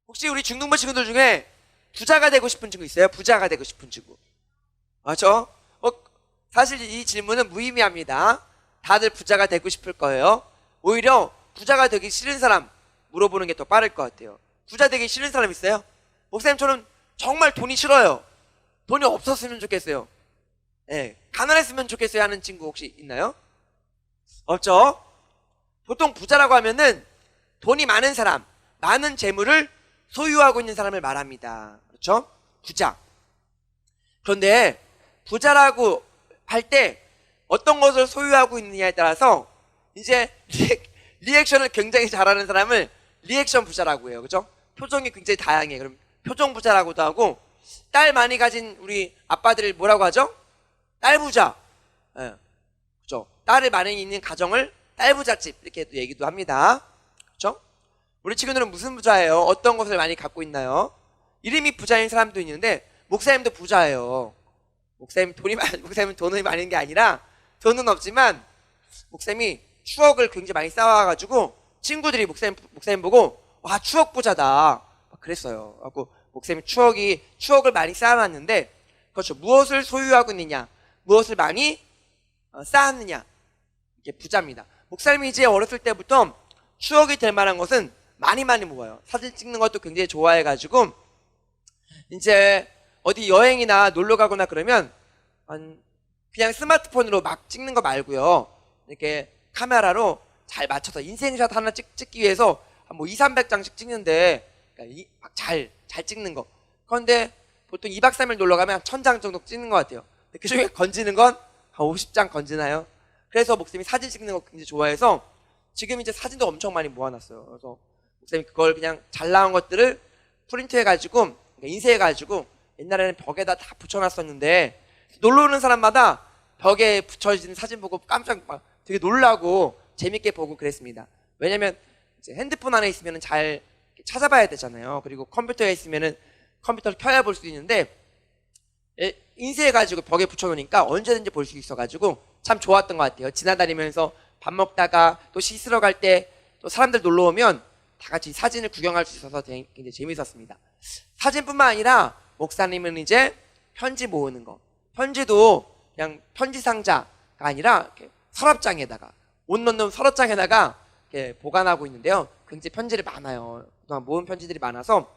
혹시 우리 중등부 친구들 중에 부자가 되고 싶은 친구 있어요? 부자가 되고 싶은 친구. 맞죠? 사실 이 질문은 무의미합니다. 다들 부자가 되고 싶을 거예요. 오히려 부자가 되기 싫은 사람 물어보는 게 더 빠를 것 같아요. 부자 되기 싫은 사람 있어요? 목사님, 저는 정말 돈이 싫어요. 돈이 없었으면 좋겠어요. 네, 가난했으면 좋겠어요 하는 친구 혹시 있나요? 없죠? 보통 부자라고 하면은 돈이 많은 사람, 많은 재물을 소유하고 있는 사람을 말합니다. 그렇죠? 부자. 그런데 부자라고 할 때 어떤 것을 소유하고 있느냐에 따라서 이제 리액션을 굉장히 잘하는 사람을 리액션 부자라고 해요. 그렇죠? 표정이 굉장히 다양해. 그럼 표정 부자라고도 하고, 딸 많이 가진 우리 아빠들을 뭐라고 하죠? 딸 부자. 예. 그렇죠? 딸을 많이 있는 가정을 딸 부잣집 이렇게 얘기도 합니다. 그렇죠? 우리 친구들은 무슨 부자예요? 어떤 것을 많이 갖고 있나요? 이름이 부자인 사람도 있는데 목사님도 부자예요. 목사님은 돈이 많은 게 아니라, 돈은 없지만 목사님이 추억을 굉장히 많이 쌓아가지고 친구들이 목사님 보고 와, 추억 부자다 막 그랬어요. 하고 목사님이 추억을 많이 쌓아놨는데, 그렇죠, 무엇을 소유하고 있느냐, 무엇을 많이 쌓았느냐, 이게 부자입니다. 목사님이 이제 어렸을 때부터 추억이 될 만한 것은 많이 모아요. 사진 찍는 것도 굉장히 좋아해가지고 이제 어디 여행이나 놀러 가거나 그러면 그냥 스마트폰으로 막 찍는 거 말고요, 이렇게 카메라로 잘 맞춰서 인생샷 하나 찍기 위해서 뭐 200~300장씩 찍는데, 그러니까 잘 찍는 거. 그런데 보통 2박 3일 놀러 가면 1000장 정도 찍는 것 같아요. 그 중에 건지는 건 한 50장 건지나요? 그래서 목사님이 사진 찍는 거 굉장히 좋아해서 지금 이제 사진도 엄청 많이 모아놨어요. 그래서 목사님이 그걸 그냥 잘 나온 것들을 프린트해가지고, 그러니까 인쇄해가지고 옛날에는 벽에다 다 붙여놨었는데, 놀러 오는 사람마다 벽에 붙여진 사진 보고 깜짝 막 되게 놀라고 재밌게 보고 그랬습니다. 왜냐면 이제 핸드폰 안에 있으면 잘 찾아봐야 되잖아요. 그리고 컴퓨터에 있으면은 컴퓨터를 켜야 볼 수 있는데, 인쇄해가지고 벽에 붙여놓으니까 언제든지 볼 수 있어가지고 참 좋았던 것 같아요. 지나다니면서 밥 먹다가 또 씻으러 갈 때 또 사람들 놀러 오면 다 같이 사진을 구경할 수 있어서 굉장히 재밌었습니다. 사진뿐만 아니라 목사님은 이제 편지 모으는 거, 편지도 그냥 편지 상자가 아니라 이렇게 서랍장에다가, 옷 넣는 서랍장에다가 이렇게 보관하고 있는데요. 굉장히 편지를 많아요. 그동안 모은 편지들이 많아서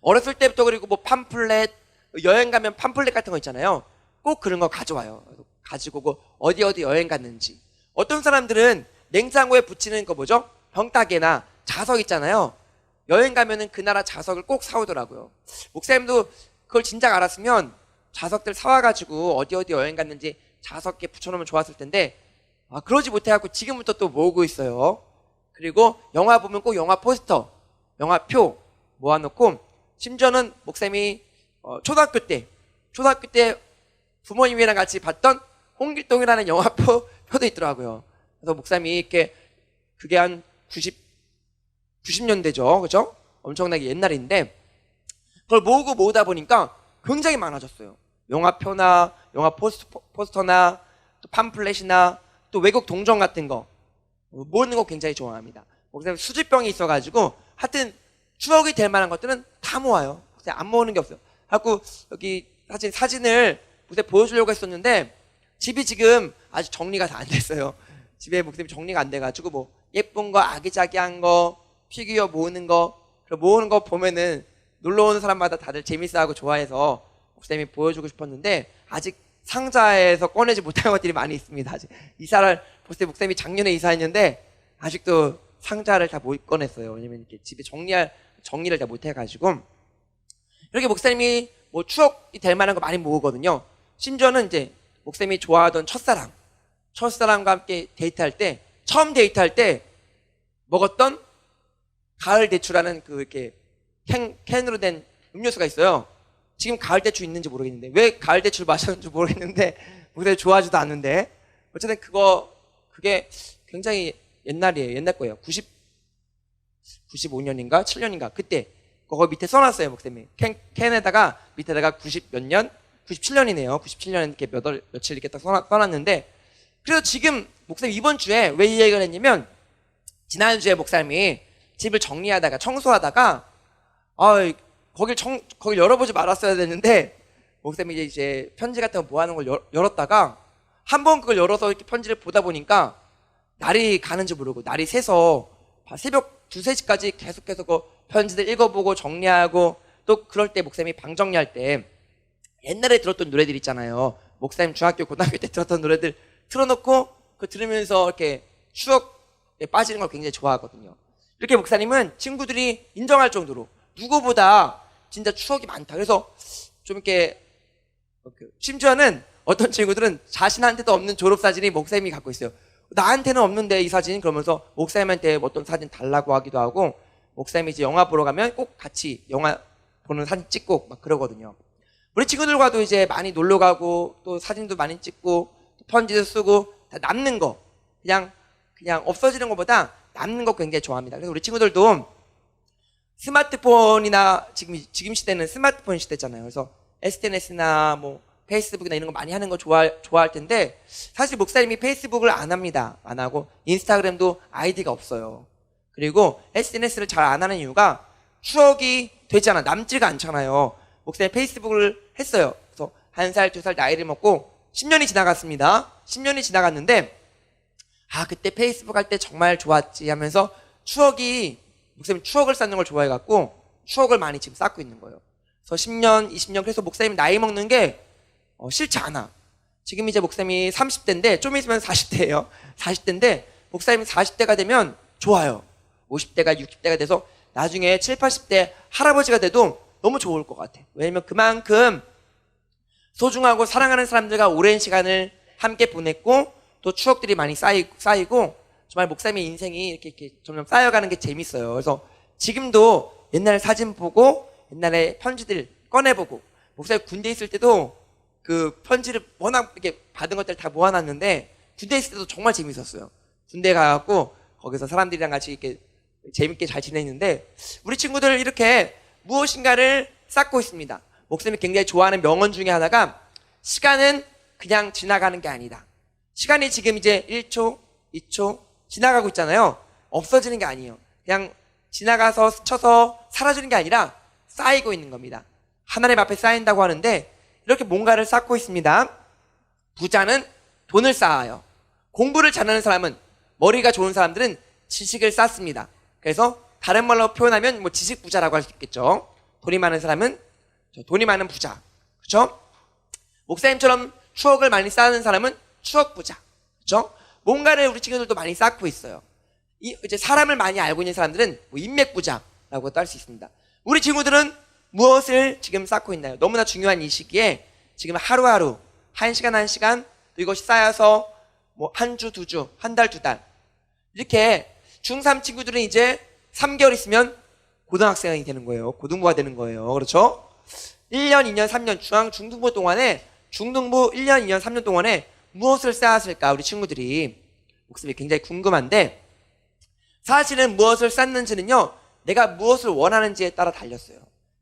어렸을 때부터, 그리고 뭐 팜플렛, 여행 가면 팜플렛 같은 거 있잖아요. 꼭 그런 거 가져와요. 가지고 오고 어디 여행 갔는지. 어떤 사람들은 냉장고에 붙이는 거 뭐죠? 병따개나 자석 있잖아요. 여행 가면은 그 나라 자석을 꼭 사오더라고요. 목사님도 그걸 진작 알았으면 자석들 사와가지고 어디 여행 갔는지 자석에 붙여놓으면 좋았을 텐데, 그러지 못해갖고 지금부터 또 모으고 있어요. 그리고 영화 보면 꼭 영화 포스터, 영화표 모아놓고, 심지어는 목사님이 초등학교 때 부모님이랑 같이 봤던 홍길동이라는 영화표도 있더라고요. 그래서 목사님이 이렇게, 그게 한 90년대죠. 그죠? 엄청나게 옛날인데, 그걸 모으다 보니까 굉장히 많아졌어요. 영화표나 영화 포스터나 또 팜플렛이나 또 외국 동전 같은 거 모으는 거 굉장히 좋아합니다. 목사님 수집병이 있어가지고 하여튼 추억이 될 만한 것들은 다 모아요. 안 모으는 게 없어요. 하고 여기 사진을 목사님 보여주려고 했었는데 집이 지금 아직 정리가 다 안 됐어요. 집에 목사님 정리가 안 돼가지고 뭐 예쁜 거, 아기자기한 거, 피규어 모으는 거 보면은 놀러 오는 사람마다 다들 재밌어하고 좋아해서 목사님이 보여주고 싶었는데, 아직 상자에서 꺼내지 못한 것들이 많이 있습니다. 아직 목사님이 작년에 이사했는데 아직도 상자를 다 못 꺼냈어요. 왜냐면 이렇게 집에 정리를 다 못 해가지고. 이렇게 목사님이 뭐 추억이 될 만한 거 많이 모으거든요. 심지어는 이제 목사님이 좋아하던 첫사랑과 함께 처음 데이트할 때 먹었던 가을 대추라는 그 이렇게 캔으로 된 음료수가 있어요. 지금 가을 대추 있는지 모르겠는데, 왜 가을 대추를 마셨는지 모르겠는데, 목사님 좋아하지도 않는데, 어쨌든 그게 굉장히 옛날이에요. 옛날 거예요. 95년인가 7년인가 그때 그거 밑에 써놨어요. 목사님이 캔에다가 밑에다가 90몇 년, 97년이네요. 97년 이렇게 며칠 이렇게 딱 써놨는데, 그래서 지금 목사님 이번 주에 왜 이 얘기를 했냐면, 지난주에 목사님이 집을 청소하다가 거길 열어보지 말았어야 되는데, 목사님이 이제 편지 같은 거 모아놓은 걸 열었다가, 한 번 그걸 열어서 이렇게 편지를 보다 보니까, 날이 가는지 모르고, 날이 새서, 새벽 2, 3시까지 계속해서 그 편지들 읽어보고 정리하고, 또 그럴 때 목사님이 방 정리할 때, 옛날에 들었던 노래들 있잖아요. 목사님 중학교, 고등학교 때 들었던 노래들 틀어놓고, 그 들으면서 이렇게 추억에 빠지는 걸 굉장히 좋아하거든요. 이렇게 목사님은 친구들이 인정할 정도로 누구보다 진짜 추억이 많다. 그래서 좀 이렇게, 심지어는 어떤 친구들은 자신한테도 없는 졸업사진이 목사님이 갖고 있어요. 나한테는 없는데 이 사진, 그러면서 목사님한테 어떤 사진 달라고 하기도 하고, 목사님이 이제 영화 보러 가면 꼭 같이 영화 보는 사진 찍고 막 그러거든요. 우리 친구들과도 이제 많이 놀러 가고, 또 사진도 많이 찍고, 또 편지도 쓰고, 다 남는 거, 그냥 없어지는 것보다 남는 거 굉장히 좋아합니다. 그래서 우리 친구들도 스마트폰이나 지금 시대는 스마트폰 시대잖아요. 그래서 SNS나 뭐 페이스북이나 이런 거 많이 하는 거 좋아할 텐데, 사실 목사님이 페이스북을 안 합니다. 안 하고 인스타그램도 아이디가 없어요. 그리고 SNS를 잘 안 하는 이유가 추억이 되잖아, 남지가 않잖아요. 목사님 페이스북을 했어요. 그래서 1살, 2살 나이를 먹고 10년이 지나갔습니다. 10년이 지나갔는데, 그때 페이스북 할 때 정말 좋았지 하면서 목사님 추억을 쌓는 걸 좋아해갖고 추억을 많이 지금 쌓고 있는 거예요. 그래서 10년, 20년, 그래서 목사님 나이 먹는 게 싫지 않아. 지금 이제 목사님이 30대인데 좀 있으면 40대예요. 40대인데 목사님이 40대가 되면 좋아요. 50대가 60대가 돼서 나중에 7, 80대 할아버지가 돼도 너무 좋을 것 같아. 왜냐면 그만큼 소중하고 사랑하는 사람들과 오랜 시간을 함께 보냈고, 또 추억들이 많이 쌓이고 정말 목사님의 인생이 이렇게 점점 쌓여가는 게 재밌어요. 그래서 지금도 옛날 사진 보고 옛날에 편지들 꺼내보고, 목사님 군대 있을 때도 그 편지를 워낙 이렇게 받은 것들 다 모아놨는데, 군대 있을 때도 정말 재밌었어요. 군대 가갖고 거기서 사람들이랑 같이 이렇게 재밌게 잘 지냈는데, 우리 친구들 이렇게 무엇인가를 쌓고 있습니다. 목사님이 굉장히 좋아하는 명언 중에 하나가, 시간은 그냥 지나가는 게 아니다. 시간이 지금 이제 1초, 2초 지나가고 있잖아요. 없어지는 게 아니에요. 그냥 지나가서 스쳐서 사라지는 게 아니라 쌓이고 있는 겁니다. 하나님 앞에 쌓인다고 하는데, 이렇게 뭔가를 쌓고 있습니다. 부자는 돈을 쌓아요. 공부를 잘하는 사람은, 머리가 좋은 사람들은 지식을 쌓습니다. 그래서 다른 말로 표현하면 뭐 지식 부자라고 할 수 있겠죠. 돈이 많은 사람은 돈이 많은 부자. 그렇죠? 목사님처럼 추억을 많이 쌓는 사람은 추억 부자. 그렇죠? 뭔가를 우리 친구들도 많이 쌓고 있어요. 이제 사람을 많이 알고 있는 사람들은 뭐 인맥 부자라고도 할 수 있습니다. 우리 친구들은 무엇을 지금 쌓고 있나요? 너무나 중요한 이 시기에 지금 하루하루, 1시간 1시간, 또 이것이 쌓여서 뭐 한 주, 2주, 한 달, 2달, 이렇게 중3 친구들은 이제 3개월 있으면 고등학생이 되는 거예요. 고등부가 되는 거예요. 그렇죠? 1년, 2년, 3년, 중등부 동안에, 중등부 1년, 2년, 3년 동안에 무엇을 쌓았을까? 우리 친구들이. 목숨이 굉장히 궁금한데, 사실은 무엇을 쌓는지는요, 내가 무엇을 원하는지에 따라 달렸어요.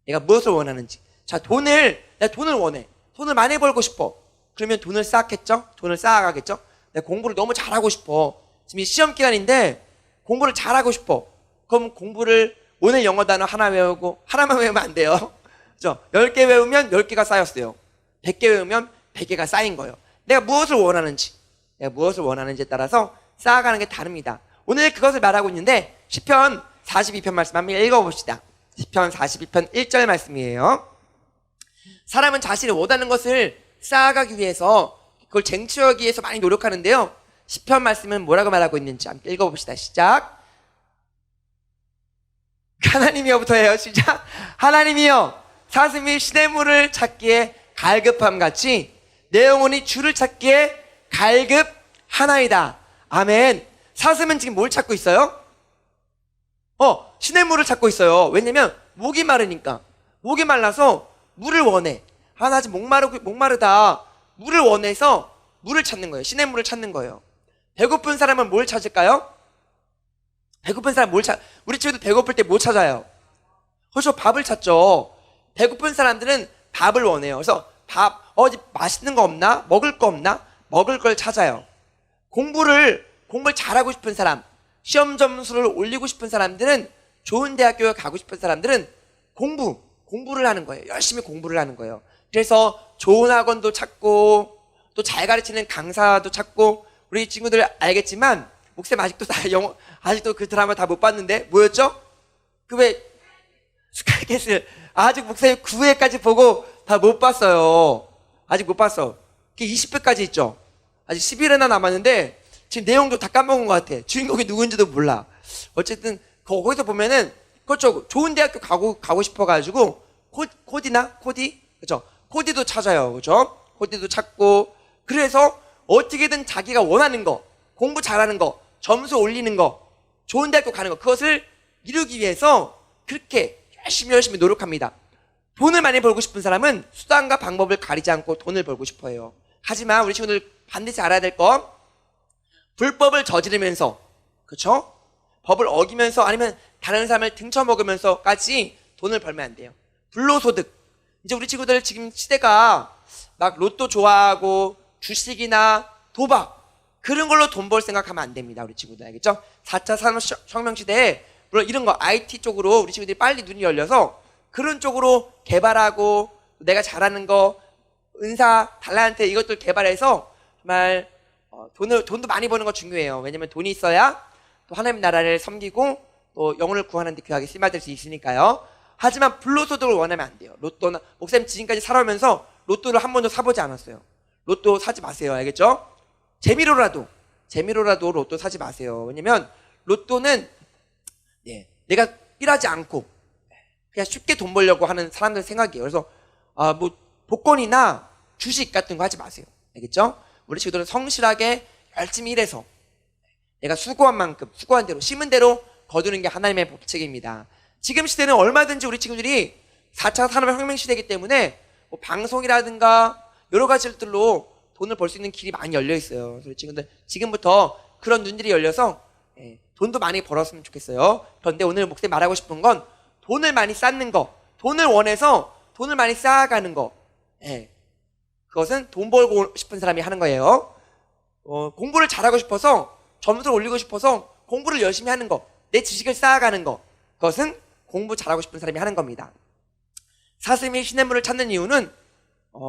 내가 무엇을 원하는지. 자, 내가 돈을 원해. 돈을 많이 벌고 싶어. 그러면 돈을 쌓겠죠? 돈을 쌓아가겠죠? 내가 공부를 너무 잘하고 싶어. 지금 시험 기간인데 공부를 잘하고 싶어. 그럼 공부를, 오늘 영어 단어 하나 외우고, 하나만 외우면 안 돼요. 그죠? 10개 외우면 10개가 쌓였어요. 100개 외우면 100개가 쌓인 거예요. 내가 무엇을 원하는지에 따라서 쌓아가는 게 다릅니다. 오늘 그것을 말하고 있는데, 시편 42편 말씀 한번 읽어봅시다. 시편 42편 1절 말씀이에요. 사람은 자신이 원하는 것을 쌓아가기 위해서, 그걸 쟁취하기 위해서 많이 노력하는데요, 시편 말씀은 뭐라고 말하고 있는지 함께 읽어봅시다. 시작. 하나님이여부터 해요. 시작. 하나님이여, 사슴이 시냇물을 찾기에 갈급함같이 내 영혼이 주를 찾기에 갈급하나이다. 아멘. 사슴은 지금 뭘 찾고 있어요? 시냇물을 찾고 있어요. 왜냐면 목이 마르니까. 목이 말라서 물을 원해. 나 지금 목마르다. 물을 원해서 물을 찾는 거예요. 시냇물을 찾는 거예요. 배고픈 사람은 뭘 찾을까요? 배고픈 사람 우리 친구들 배고플 때 뭐 찾아요? 그렇죠. 밥을 찾죠. 배고픈 사람들은 밥을 원해요. 그래서 어디 맛있는 거 없나? 먹을 거 없나? 먹을 걸 찾아요. 공부를 잘하고 싶은 사람, 시험 점수를 올리고 싶은 사람들은, 좋은 대학교에 가고 싶은 사람들은 공부를 하는 거예요. 열심히 공부를 하는 거예요. 그래서 좋은 학원도 찾고 또 잘 가르치는 강사도 찾고, 우리 친구들 알겠지만 목사님 아직도 아직도 그 드라마 다 못 봤는데 뭐였죠? 그 왜 스카이캐슬 아직 목사님 9회까지 보고 다 못 봤어요. 아직 못 봤어. 그게 20회까지 있죠. 아직 11회나 남았는데 지금 내용도 다 까먹은 것 같아. 주인공이 누군지도 몰라. 어쨌든 거기서 보면은 그렇죠. 좋은 대학교 가고 싶어가지고 코디 그렇죠. 코디도 찾아요. 그렇죠. 코디도 찾고, 그래서 어떻게든 자기가 원하는 거, 공부 잘하는 거, 점수 올리는 거, 좋은 대학교 가는 거, 그것을 이루기 위해서 그렇게 열심히 노력합니다. 돈을 많이 벌고 싶은 사람은 수단과 방법을 가리지 않고 돈을 벌고 싶어 해요. 하지만 우리 친구들 반드시 알아야 될 건, 불법을 저지르면서, 그렇죠? 법을 어기면서 아니면 다른 사람을 등쳐먹으면서까지 돈을 벌면 안 돼요. 불로소득. 이제 우리 친구들 지금 시대가 막 로또 좋아하고 주식이나 도박, 그런 걸로 돈 벌 생각하면 안 됩니다. 우리 친구들 알겠죠? 4차 산업혁명 시대에 물론 이런 거 IT 쪽으로 우리 친구들이 빨리 눈이 열려서 그런 쪽으로 개발하고, 내가 잘하는 거, 은사, 달란트 이것들 개발해서 정말 돈도 많이 버는 거 중요해요. 왜냐면 돈이 있어야 또 하나님 나라를 섬기고 또 영혼을 구하는 데 귀하게 쓰임받을 수 있으니까요. 하지만 불로소득을 원하면 안 돼요. 로또나, 목사님 지금까지 살아오면서 로또를 한 번도 사보지 않았어요. 로또 사지 마세요. 알겠죠? 재미로라도 로또 사지 마세요. 왜냐면 로또는 내가 일하지 않고 그냥 쉽게 돈 벌려고 하는 사람들 생각이에요. 그래서 뭐 복권이나 주식 같은 거 하지 마세요. 알겠죠? 우리 친구들은 성실하게 열심히 일해서 내가 수고한 만큼, 수고한 대로, 심은 대로 거두는 게 하나님의 법칙입니다. 지금 시대는 얼마든지 우리 친구들이 4차 산업혁명 시대이기 때문에 뭐 방송이라든가 여러 가지들로 돈을 벌 수 있는 길이 많이 열려 있어요. 그래서 우리 친구들 지금부터 그런 눈들이 열려서 돈도 많이 벌었으면 좋겠어요. 그런데 오늘 목사님 말하고 싶은 건, 돈을 많이 쌓는 거, 돈을 원해서 돈을 많이 쌓아가는 거, 그것은 돈 벌고 싶은 사람이 하는 거예요. 공부를 잘하고 싶어서, 점수를 올리고 싶어서 공부를 열심히 하는 거, 내 지식을 쌓아가는 거, 그것은 공부 잘하고 싶은 사람이 하는 겁니다. 사슴이 시냇물을 찾는 이유는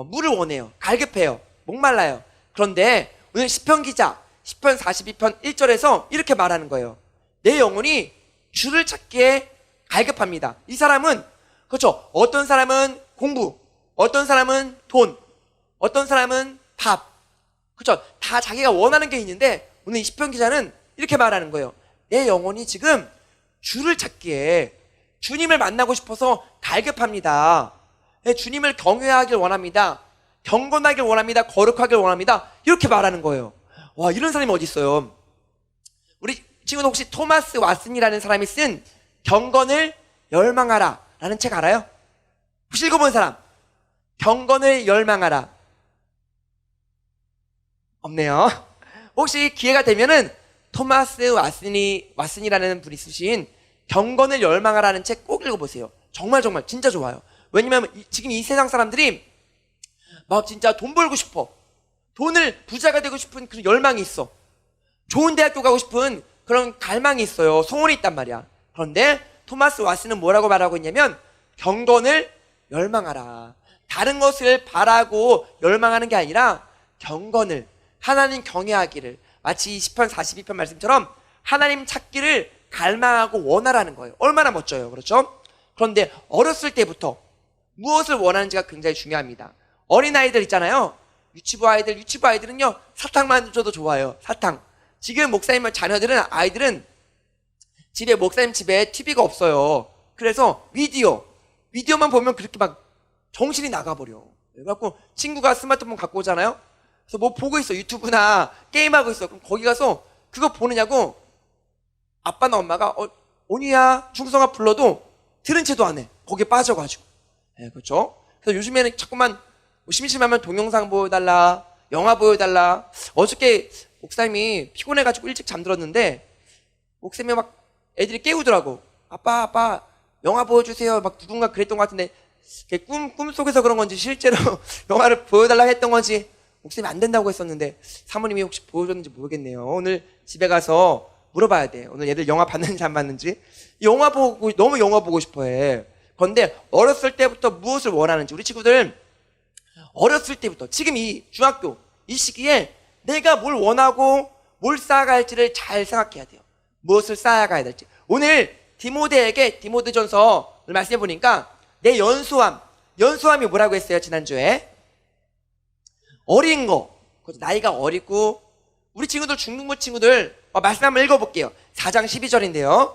물을 원해요. 갈급해요. 목말라요. 그런데 오늘 시편 기자 시편 42편 1절에서 이렇게 말하는 거예요. 내 영혼이 주를 찾기에 갈급합니다. 이 사람은, 그렇죠, 어떤 사람은 공부, 어떤 사람은 돈, 어떤 사람은 밥, 그렇죠, 다 자기가 원하는 게 있는데 오늘 이 시편 기자는 이렇게 말하는 거예요. 내 영혼이 지금 주를 찾기에, 주님을 만나고 싶어서 갈급합니다. 주님을 경외하길 원합니다. 경건하길 원합니다. 거룩하길 원합니다. 이렇게 말하는 거예요. 와, 이런 사람이 어디 있어요? 우리 친구는 혹시 토마스 왓슨이라는 사람이 쓴 경건을 열망하라 라는 책 알아요? 혹시 읽어본 사람? 경건을 열망하라. 없네요. 혹시 기회가 되면은 토마스 왓슨이라는 분이 쓰신 경건을 열망하라는 책 꼭 읽어보세요. 정말 진짜 좋아요. 왜냐면 지금 이 세상 사람들이 막 진짜 돈 벌고 싶어, 돈을 부자가 되고 싶은 그런 열망이 있어, 좋은 대학교 가고 싶은 그런 갈망이 있어요. 소원이 있단 말이야. 그런데 토마스 왓슨은 뭐라고 말하고 있냐면, 경건을 열망하라. 다른 것을 바라고 열망하는 게 아니라 경건을, 하나님 경외하기를, 마치 10편 42편 말씀처럼 하나님 찾기를 갈망하고 원하라는 거예요. 얼마나 멋져요. 그렇죠? 그런데 어렸을 때부터 무엇을 원하는지가 굉장히 중요합니다. 어린아이들 있잖아요. 유치부 아이들은요, 사탕만 줘도 좋아요. 사탕. 지금 목사님 아이들은 목사님 집에 TV가 없어요. 그래서 비디오만 보면 그렇게 막 정신이 나가버려. 그래갖고 친구가 스마트폰 갖고 오잖아요. 그래서 뭐 보고 있어. 유튜브나 게임하고 있어. 그럼 거기 가서 그거 보느냐고 아빠나 엄마가 온유야, 중성아 불러도 들은 채도 안 해. 거기에 빠져가지고. 그렇죠? 그래서 요즘에는 자꾸만 심심하면 동영상 보여달라, 영화 보여달라. 어저께 목사님이 피곤해가지고 일찍 잠들었는데 목사님이 막 애들이 깨우더라고. 아빠 영화 보여주세요. 막 누군가 그랬던 것 같은데 꿈속에서 그런 건지 실제로 영화를 보여달라 했던 건지 목사님이 안 된다고 했었는데 사모님이 혹시 보여줬는지 모르겠네요. 오늘 집에 가서 물어봐야 돼. 오늘 애들 영화 봤는지 안 봤는지. 너무 영화 보고 싶어 해. 그런데 어렸을 때부터 무엇을 원하는지, 우리 친구들 어렸을 때부터 지금 이 중학교 이 시기에 내가 뭘 원하고 뭘 쌓아갈지를 잘 생각해야 돼요. 무엇을 쌓아가야 될지. 오늘 디모데에게 디모데전서를 말씀해 보니까 내 연소함이 뭐라고 했어요? 지난주에 어린 거, 나이가 어리고, 우리 친구들 중등부 친구들 말씀 한번 읽어볼게요. 4장 12절인데요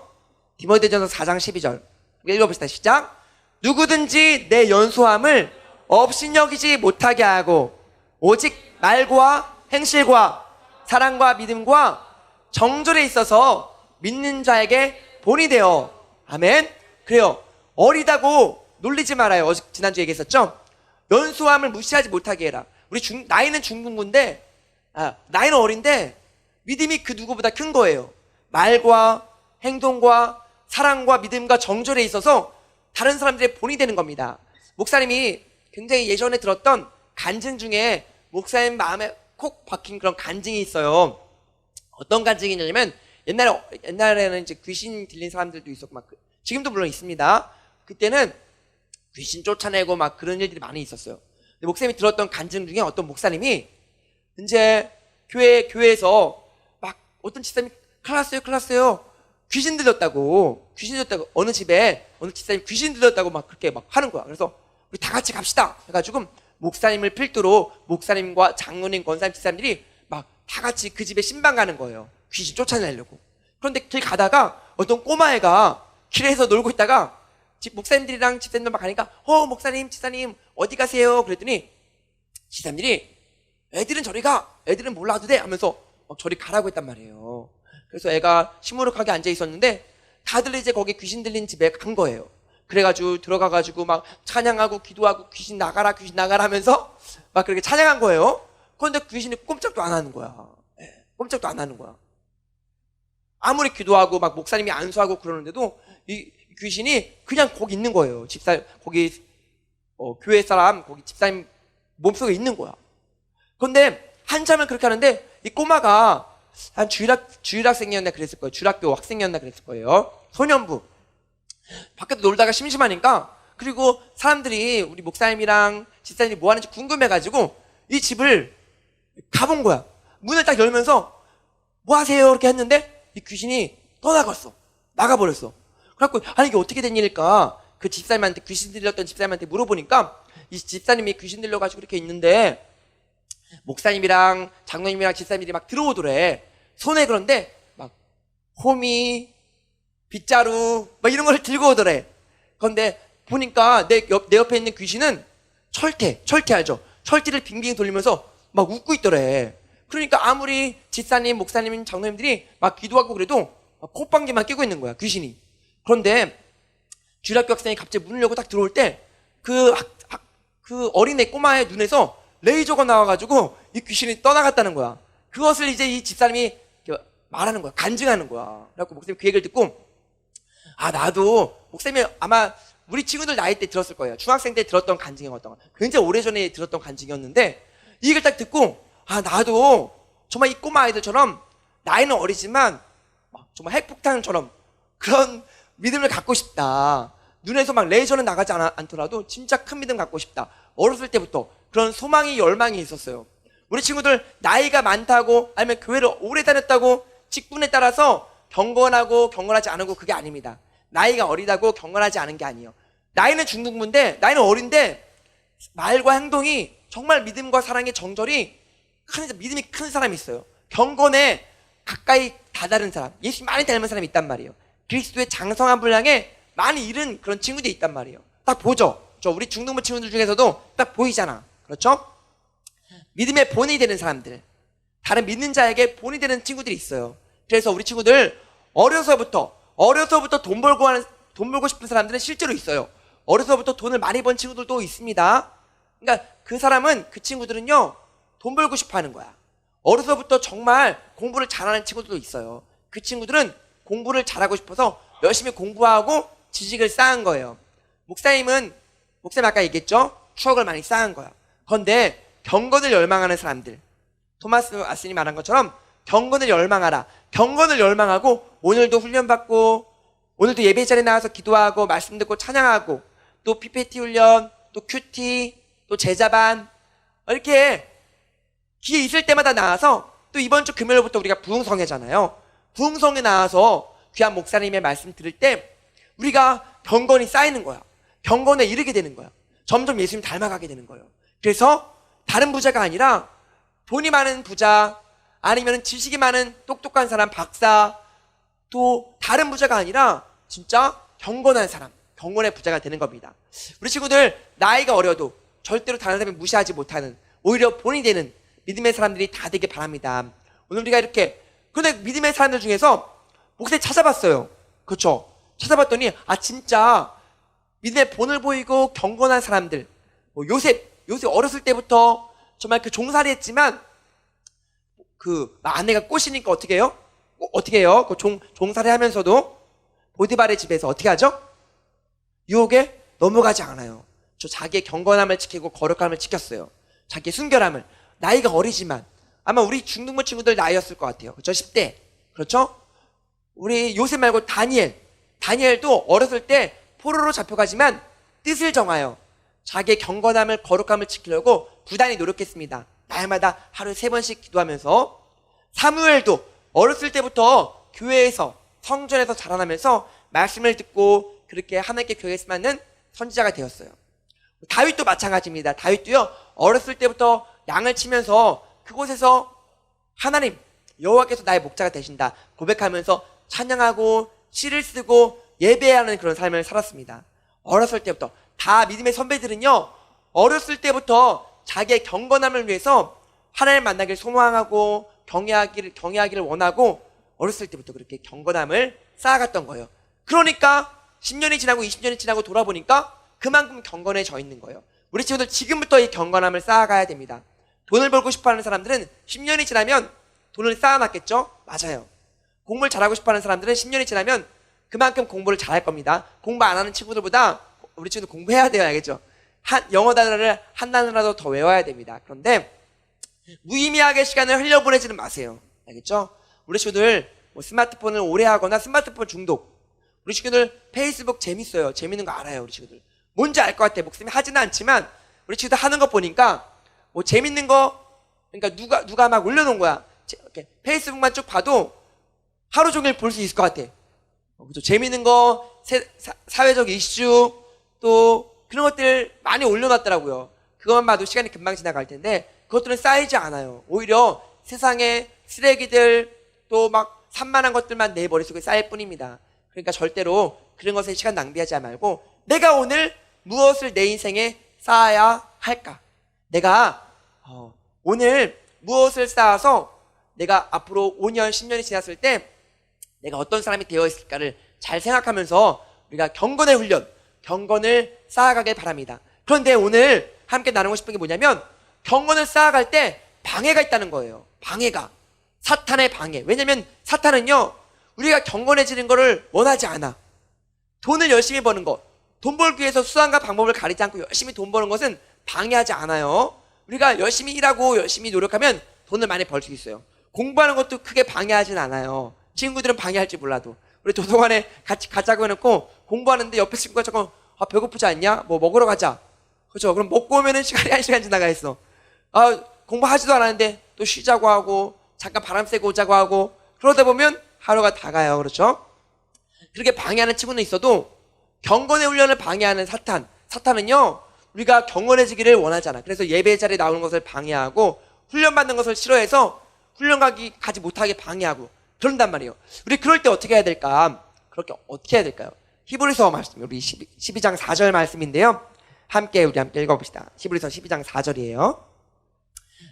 디모데전서 4장 12절 읽어봅시다. 시작. 누구든지 내 연소함을 업신여기지 못하게 하고 오직 말과 행실과 사랑과 믿음과 정절에 있어서 믿는 자에게 본이 되어. 아멘. 그래요. 어리다고 놀리지 말아요. 지난주에 얘기했었죠. 연소함을 무시하지 못하게 해라. 우리 나이는 중등부인데 나이는 어린데 믿음이 그 누구보다 큰 거예요. 말과 행동과 사랑과 믿음과 정절에 있어서 다른 사람들의 본이 되는 겁니다. 목사님이 굉장히 예전에 들었던 간증 중에 목사님 마음에 콕 박힌 그런 간증이 있어요. 어떤 간증이냐면 옛날에는 이제 귀신 들린 사람들도 있었고 지금도 물론 있습니다. 그때는 귀신 쫓아내고 그런 일들이 많이 있었어요. 근데 목사님이 들었던 간증 중에 어떤 목사님이 이제 교회에서 어떤 집사님이 큰일 났어요. 귀신 들렸다고 어느 집에 어느 집사님 귀신 들렸다고 그렇게 하는 거야. 그래서 우리 다 같이 갑시다 해가지고 목사님을 필두로 목사님과 장로님, 권사님, 집사님들이 다 같이 그 집에 신방 가는 거예요. 귀신 쫓아내려고. 그런데 길 가다가 어떤 꼬마애가 길에서 놀고 있다가 목사님들이랑 집사님들 가니까 목사님, 집사님 어디 가세요? 그랬더니 집사님들이 애들은 저리 가, 애들은 몰라도 돼 하면서 저리 가라고 했단 말이에요. 그래서 애가 시무룩하게 앉아 있었는데 다들 이제 거기 귀신 들린 집에 간 거예요. 그래가지고 들어가가지고 찬양하고 기도하고 귀신 나가라 하면서 그렇게 찬양한 거예요. 그런데 귀신이 꼼짝도 안 하는 거야. 꼼짝도 안 하는 거야. 아무리 기도하고 목사님이 안수하고 그러는데도 이 귀신이 그냥 거기 있는 거예요. 거기 교회 사람, 거기 집사님 몸속에 있는 거야. 그런데 한참을 그렇게 하는데 이 꼬마가 한 주일학생이었나 그랬을 거예요. 주일학교 학생이었나 그랬을 거예요. 소년부. 밖에서 놀다가 심심하니까, 그리고 사람들이 우리 목사님이랑 집사님이 뭐 하는지 궁금해가지고 이 집을 가본 거야. 문을 딱 열면서 뭐 하세요? 이렇게 했는데 이 귀신이 떠나갔어. 나가버렸어. 그래갖고 이게 어떻게 된 일일까? 그 집사님한테, 귀신 들렸던 집사님한테 물어보니까 이 집사님이 귀신 들려가지고 이렇게 있는데 목사님이랑 장로님이랑 집사님들이 들어오더래. 손에 그런데 호미, 빗자루 이런 걸 들고 오더래. 그런데 보니까 내 옆에 있는 귀신은 철퇴 알죠? 철퇴를 빙빙 돌리면서 웃고 있더래. 그러니까 아무리 집사님, 목사님, 장로님들이 기도하고 그래도 콧방귀만 끼고 있는 거야, 귀신이. 그런데 주일학교 학생이 갑자기 문을 열고 딱 들어올 때 그 어린애 꼬마의 눈에서 레이저가 나와가지고 이 귀신이 떠나갔다는 거야. 그것을 이제 이 집사님이 말하는 거야. 간증하는 거야. 그래갖고 목사님이 그 얘기를 듣고 나도, 목사님이 아마 우리 친구들 나이 때 들었을 거예요. 중학생 때 들었던 간증이었던 거. 굉장히 오래전에 들었던 간증이었는데 이 얘기를 딱 듣고 나도 정말 이 꼬마 아이들처럼 나이는 어리지만 정말 핵폭탄처럼 그런 믿음을 갖고 싶다. 눈에서 레이저는 나가지 않더라도 진짜 큰 믿음 갖고 싶다. 어렸을 때부터 그런 소망이, 열망이 있었어요. 우리 친구들 나이가 많다고 아니면 교회를 오래 다녔다고 직분에 따라서 경건하고 경건하지 않은 거 그게 아닙니다. 나이가 어리다고 경건하지 않은 게 아니에요. 나이는 중등부인데, 나이는 어린데 말과 행동이 정말 믿음과 사랑의 정절이 믿음이 큰 사람이 있어요. 경건에 가까이 다다른 사람, 예수 많이 닮은 사람이 있단 말이에요. 그리스도의 장성한 분량에 많이 잃은 그런 친구들이 있단 말이에요. 딱 보죠. 우리 중등부 친구들 중에서도 딱 보이잖아. 그렇죠? 믿음의 본이 되는 사람들, 다른 믿는 자에게 본이 되는 친구들이 있어요. 그래서 우리 친구들 어려서부터 돈 벌고 싶은 사람들은 실제로 있어요. 어려서부터 돈을 많이 번 친구들도 있습니다. 그러니까 그 친구들은요, 돈 벌고 싶어 하는 거야. 어려서부터 정말 공부를 잘하는 친구들도 있어요. 그 친구들은 공부를 잘하고 싶어서 열심히 공부하고 지식을 쌓은 거예요. 목사님 아까 얘기했죠? 추억을 많이 쌓은 거야. 그런데 경건을 열망하는 사람들, 토마스 아슨이 말한 것처럼 경건을 열망하라. 경건을 열망하고 오늘도 훈련받고 오늘도 예배 자리에 나와서 기도하고 말씀 듣고 찬양하고 또 PPT 훈련, 또 큐티, 또 제자반 이렇게 기회 있을 때마다 나와서 또 이번 주 금요일부터 우리가 부흥성회잖아요. 부흥성회 나와서 귀한 목사님의 말씀 들을 때 우리가 경건이 쌓이는 거야. 경건에 이르게 되는 거야. 점점 예수님 닮아가게 되는 거예요. 그래서 다른 부자가 아니라 돈이 많은 부자, 아니면 지식이 많은 똑똑한 사람, 박사, 또 다른 부자가 아니라 진짜 경건한 사람, 경건의 부자가 되는 겁니다. 우리 친구들 나이가 어려도 절대로 다른 사람이 무시하지 못하는, 오히려 본이 되는 믿음의 사람들이 다 되길 바랍니다. 오늘 우리가 이렇게, 그런데 믿음의 사람들 중에서 목사님 찾아봤어요. 그렇죠? 찾아봤더니 진짜 믿음의 본을 보이고 경건한 사람들, 요셉 어렸을 때부터 정말 그 종살이 했지만 그 아내가 꼬시니까 어떻게 해요? 어떻게 해요? 그 종살이 하면서도 보디발의 집에서 어떻게 하죠? 유혹에 넘어가지 않아요. 저 자기의 경건함을 지키고 거룩함을 지켰어요. 자기의 순결함을. 나이가 어리지만 아마 우리 중등부 친구들 나이였을 것 같아요. 그렇죠? 10대. 그렇죠? 우리 요셉 말고 다니엘도 어렸을 때 포로로 잡혀가지만 뜻을 정하여 자기의 경건함을 거룩함을 지키려고 부단히 노력했습니다. 날마다 하루에 3번씩 기도하면서. 사무엘도 어렸을 때부터 교회에서 성전에서 자라나면서 말씀을 듣고 그렇게 하나님께 교회에서 맞는 선지자가 되었어요. 다윗도 마찬가지입니다. 다윗도요 어렸을 때부터 양을 치면서 그곳에서 하나님 여호와께서 나의 목자가 되신다 고백하면서 찬양하고 시를 쓰고 예배하는 그런 삶을 살았습니다. 어렸을 때부터. 다 믿음의 선배들은요 어렸을 때부터 자기의 경건함을 위해서 하나님을 만나기를 소망하고 경외하기를 원하고 어렸을 때부터 그렇게 경건함을 쌓아갔던 거예요. 그러니까 10년이 지나고 20년이 지나고 돌아보니까 그만큼 경건해져 있는 거예요. 우리 친구들 지금부터 이 경건함을 쌓아가야 됩니다. 돈을 벌고 싶어하는 사람들은 10년이 지나면 돈을 쌓아놨겠죠? 맞아요. 공부를 잘하고 싶어하는 사람들은 10년이 지나면 그만큼 공부를 잘할 겁니다. 공부 안 하는 친구들보다 우리 친구들 공부해야 돼요. 알겠죠? 영어 단어를 한 단어라도 더 외워야 됩니다. 그런데 무의미하게 시간을 흘려보내지는 마세요. 알겠죠? 우리 친구들 스마트폰을 오래 하거나 스마트폰 중독. 우리 친구들 페이스북 재밌어요. 재밌는 거 알아요. 우리 친구들 뭔지 알 것 같아. 목사님이 하지는 않지만 우리 친구들 하는 거 보니까 재밌는 거, 그러니까 누가 막 올려놓은 거야. 이렇게 페이스북만 쭉 봐도 하루 종일 볼 수 있을 것 같아. 그죠? 재밌는 거, 사회적 이슈, 또 그런 것들 많이 올려놨더라고요. 그것만 봐도 시간이 금방 지나갈 텐데 그것들은 쌓이지 않아요. 오히려 세상에 쓰레기들 또 막 산만한 것들만 내 머릿속에 쌓일 뿐입니다. 그러니까 절대로 그런 것에 시간 낭비하지 말고 내가 오늘 무엇을 내 인생에 쌓아야 할까? 내가 오늘 무엇을 쌓아서 내가 앞으로 5년, 10년이 지났을 때 내가 어떤 사람이 되어 있을까를 잘 생각하면서 우리가 경건의 훈련, 경건을 쌓아가길 바랍니다. 그런데 오늘 함께 나누고 싶은 게 뭐냐면 경건을 쌓아갈 때 방해가 있다는 거예요. 방해가. 사탄의 방해. 왜냐면 사탄은요 우리가 경건해지는 거를 원하지 않아. 돈을 열심히 버는 것, 돈 벌기 위해서 수단과 방법을 가리지 않고 열심히 돈 버는 것은 방해하지 않아요. 우리가 열심히 일하고 열심히 노력하면 돈을 많이 벌 수 있어요. 공부하는 것도 크게 방해하진 않아요. 친구들은 방해할지 몰라도. 우리 도서관에 같이 가자고 해놓고 공부하는데 옆에 친구가 잠깐 배고프지 않냐? 뭐 먹으러 가자. 그렇죠? 그럼 먹고 오면은 시간이 1시간 지나가 있어. 공부하지도 않았는데 또 쉬자고 하고 잠깐 바람 쐬고 오자고 하고 그러다 보면 하루가 다 가요. 그렇죠? 그렇게 방해하는 친구는 있어도 경건의 훈련을 방해하는 사탄은요 우리가 경건해지기를 원하잖아. 그래서 예배 자리에 나오는 것을 방해하고 훈련받는 것을 싫어해서 훈련 가지 못하게 방해하고 그런단 말이에요. 우리 그럴 때 어떻게 해야 될까? 그렇게 어떻게 해야 될까요? 히브리서 말씀, 우리 12장 4절 말씀인데요. 우리 함께 읽어봅시다. 히브리서 12장 4절이에요.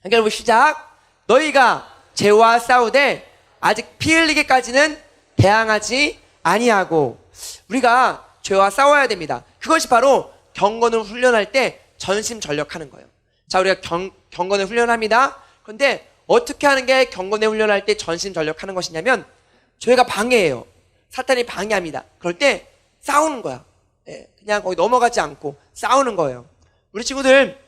함께 여러분 시작. 너희가 죄와 싸우되 아직 피 흘리기까지는 대항하지 아니하고. 우리가 죄와 싸워야 됩니다. 그것이 바로 경건을 훈련할 때 전심전력하는 거예요. 자, 우리가 경건을 훈련합니다. 그런데 어떻게 하는 게 경건을 훈련할 때 전심전력하는 것이냐면 죄가 방해해요. 사탄이 방해합니다. 그럴 때 싸우는 거야. 그냥 거기 넘어가지 않고 싸우는 거예요. 우리 친구들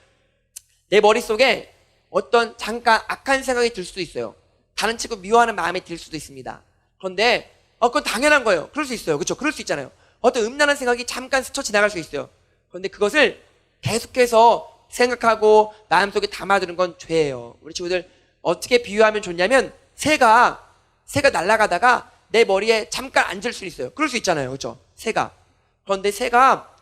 내 머릿속에 어떤 잠깐 악한 생각이 들 수도 있어요. 다른 친구 미워하는 마음이 들 수도 있습니다. 그런데 그건 당연한 거예요. 그럴 수 있어요. 그렇죠? 그럴 수 있잖아요. 어떤 음란한 생각이 잠깐 스쳐 지나갈 수 있어요. 그런데 그것을 계속해서 생각하고 마음속에 담아두는 건 죄예요. 우리 친구들 어떻게 비유하면 좋냐면 새가 날아가다가 내 머리에 잠깐 앉을 수 있어요. 그럴 수 있잖아요. 그렇죠? 새가. 그런데 새가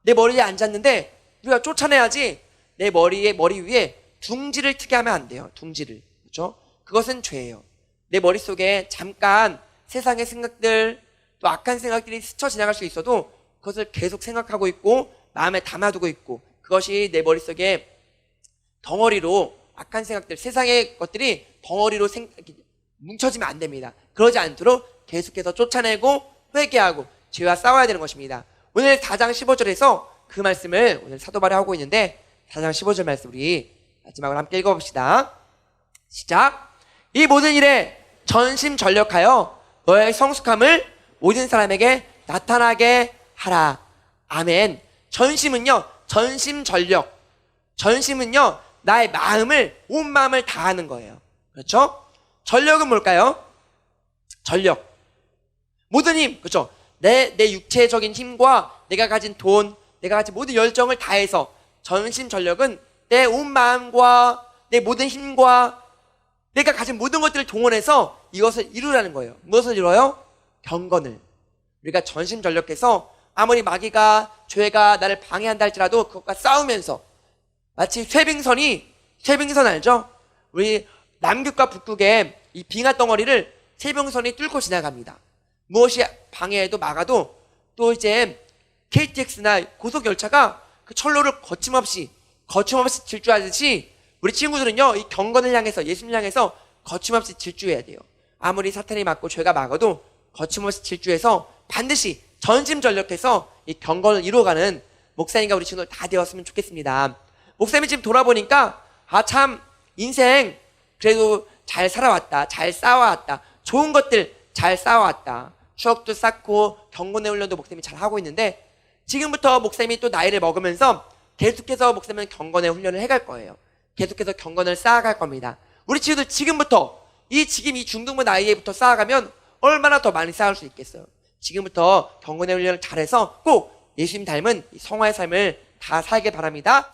내 머리에 앉았는데 우리가 쫓아내야지 내 머리 위에 둥지를 트게 하면 안 돼요. 둥지를. 그렇죠? 그것은 죄예요. 내 머릿속에 잠깐 세상의 생각들 또 악한 생각들이 스쳐 지나갈 수 있어도 그것을 계속 생각하고 있고 마음에 담아두고 있고 그것이 내 머릿속에 덩어리로 악한 생각들 세상의 것들이 덩어리로 뭉쳐지면 안 됩니다. 그러지 않도록 계속해서 쫓아내고 회개하고 죄와 싸워야 되는 것입니다. 오늘 4장 15절에서 그 말씀을 오늘 사도 바울이 하고 있는데 4장 15절 말씀 우리 마지막으로 함께 읽어봅시다. 시작. 이 모든 일에 전심전력하여 너의 성숙함을 모든 사람에게 나타나게 하라. 아멘. 전심은요, 전심전력. 전심은요, 나의 마음을, 온 마음을 다하는 거예요. 그렇죠? 전력은 뭘까요? 전력. 모든 힘, 그렇죠? 내 육체적인 힘과 내가 가진 돈, 내가 가진 모든 열정을 다해서 전심전력은 내 온 마음과 내 모든 힘과 내가 가진 모든 것들을 동원해서 이것을 이루라는 거예요. 무엇을 이뤄요? 경건을. 우리가 전심전력해서 아무리 마귀가 죄가 나를 방해한다 할지라도 그것과 싸우면서 마치 쇠빙선 알죠? 우리 남극과 북극의 이 빙하 덩어리를 쇠빙선이 뚫고 지나갑니다. 무엇이 방해해도 막아도 또 이제 KTX나 고속열차가 그 철로를 거침없이 질주하듯이 우리 친구들은요, 이 경건을 향해서, 예수님을 향해서 거침없이 질주해야 돼요. 아무리 사탄이 막고 죄가 막아도 거침없이 질주해서 반드시 전심전력해서 이 경건을 이루어가는 목사님과 우리 친구들 다 되었으면 좋겠습니다. 목사님이 지금 돌아보니까, 참, 인생, 그래도 잘 살아왔다. 잘 쌓아왔다. 좋은 것들 잘 쌓아왔다. 추억도 쌓고 경건의 훈련도 목사님이 잘 하고 있는데, 지금부터 목사님이 또 나이를 먹으면서 계속해서 목사님은 경건의 훈련을 해갈 거예요. 계속해서 경건을 쌓아갈 겁니다. 우리 친구들 지금부터 지금 이 중등부 나이에부터 쌓아가면 얼마나 더 많이 쌓을 수 있겠어요. 지금부터 경건의 훈련을 잘해서 꼭 예수님 닮은 성화의 삶을 다 살게 바랍니다.